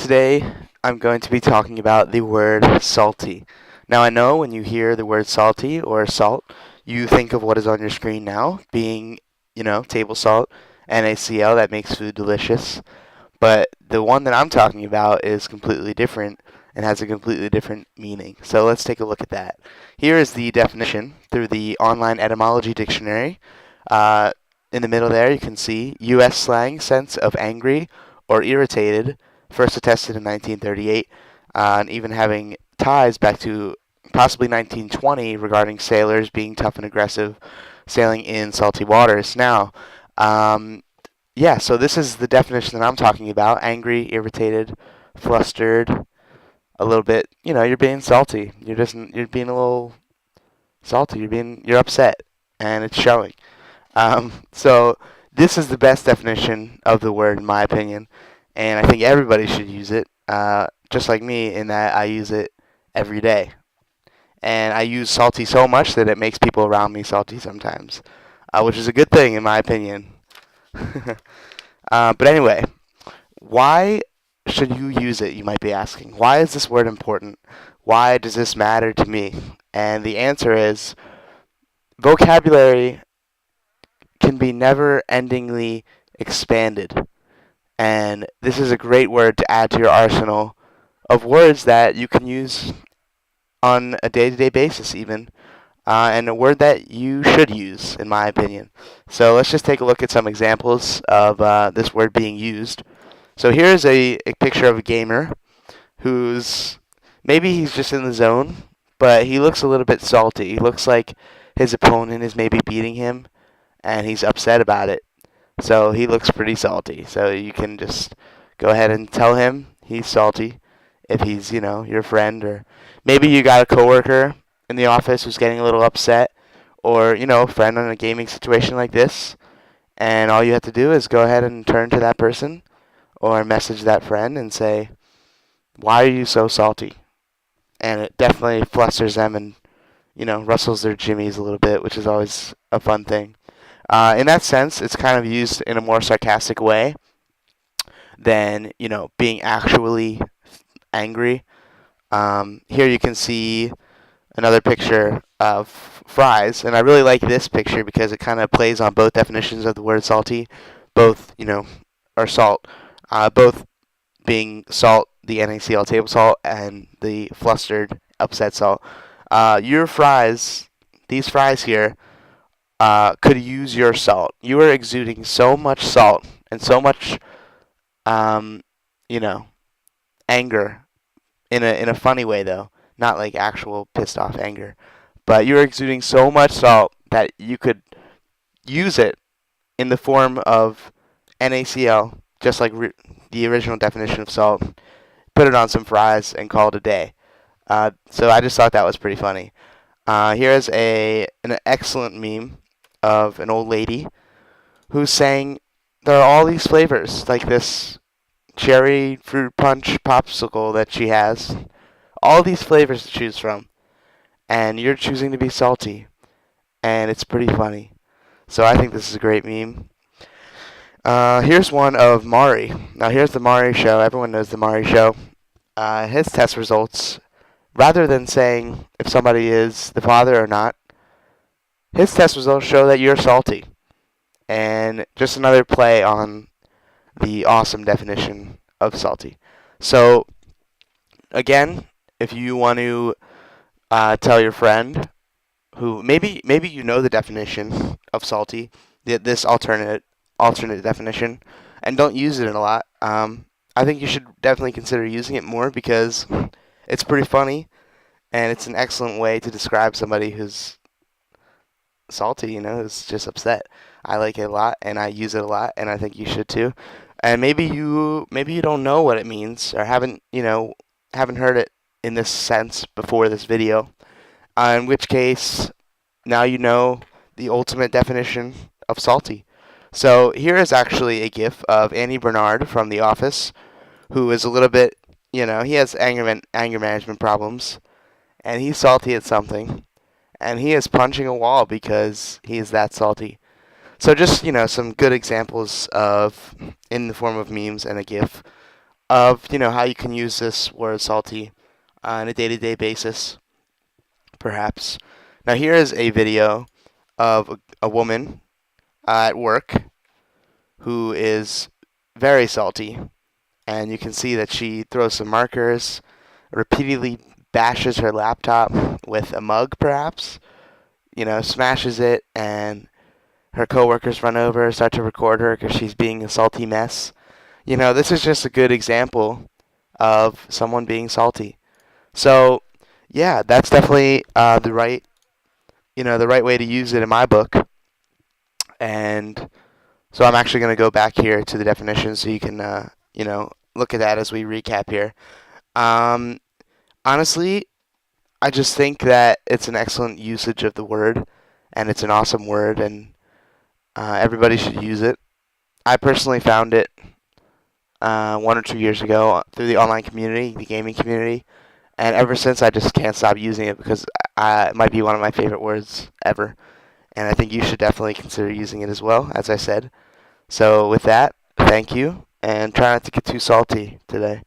today I'm going to be talking about the word salty. Now, I know when you hear the word salty or salt, you think of what is on your screen now, being, table salt, NaCl that makes food delicious. But the one that I'm talking about is completely different and has a completely different meaning. So let's take a look at that. Here is the definition through the online etymology dictionary. Uh, in the middle there, you can see U.S. slang sense of angry or irritated, first attested in 1938, and even having ties back to possibly 1920 regarding sailors being tough and aggressive sailing in salty waters. Now, yeah, so this is the definition that I'm talking about. Angry, irritated, flustered, a little bit, you're being salty. You're being a little salty. You're upset, and it's showing. So this is the best definition of the word in my opinion, and I think everybody should use it, just like me in that I use it every day. And I use salty so much that it makes people around me salty sometimes, which is a good thing in my opinion. But anyway, why should you use it, you might be asking? Why is this word important? Why does this matter to me? And the answer is vocabulary can be never-endingly expanded. And this is a great word to add to your arsenal of words that you can use on a day-to-day basis even, and a word that you should use, in my opinion. So let's just take a look at some examples of this word being used. So here's a picture of a gamer who's, maybe he's just in the zone, but he looks a little bit salty. He looks like his opponent is maybe beating him, and he's upset about it. So he looks pretty salty. So you can just go ahead and tell him he's salty if he's, your friend, or maybe you got a coworker in the office who's getting a little upset, or, a friend in a gaming situation like this, and all you have to do is go ahead and turn to that person or message that friend and say, "Why are you so salty?" And it definitely flusters them and, rustles their jimmies a little bit, which is always a fun thing. In that sense, it's kind of used in a more sarcastic way than, being actually angry. Here you can see another picture of fries, and I really like this picture because it kind of plays on both definitions of the word salty, both, or salt, both being salt, the NaCl table salt, and the flustered, upset salt. Your fries, these fries here, could use your salt. You are exuding so much salt and so much, you know, anger in a funny way though, not like actual pissed off anger. But you're exuding so much salt that you could use it in the form of NaCl, just like the original definition of salt. Put it on some fries and call it a day. So I just thought that was pretty funny. Here's an excellent meme of an old lady who's saying there are all these flavors, like this cherry fruit punch popsicle that she has. All these flavors to choose from. And you're choosing to be salty. And it's pretty funny. So I think this is a great meme. Here's one of Maury. Now here's the Maury show. Everyone knows the Maury show. His test results, rather than saying if somebody is the father or not, his test results show that you're salty. And just another play on the awesome definition of salty. So, again, if you want to tell your friend who maybe you know the definition of salty, this alternate definition, and don't use it a lot, I think you should definitely consider using it more because it's pretty funny and it's an excellent way to describe somebody who's salty, who's just upset. I like it a lot and I use it a lot, and I think you should too. And maybe you don't know what it means or haven't heard it in this sense before this video. In which case, now you know the ultimate definition of salty. So here is actually a GIF of Andy Bernard from The Office, who is a little bit, he has anger management problems, and he's salty at something, and he is punching a wall because he is that salty. So just, some good examples of, in the form of memes and a GIF, of how you can use this word salty on a day-to-day basis, perhaps. Now here is a video of a woman at work who is very salty, and you can see that she throws some markers, repeatedly bashes her laptop with a mug, perhaps, smashes it, and her coworkers run over, start to record her because she's being a salty mess. This is just a good example of someone being salty. So, yeah, that's definitely the right way to use it in my book. And so I'm actually going to go back here to the definition so you can, look at that as we recap here. Um, Honestly, I just think that it's an excellent usage of the word, and it's an awesome word, and everybody should use it. I personally found it 1 or 2 years ago through the online community, the gaming community, and ever since I just can't stop using it because it might be one of my favorite words ever. And I think you should definitely consider using it as well, as I said. So with that, thank you, and try not to get too salty today.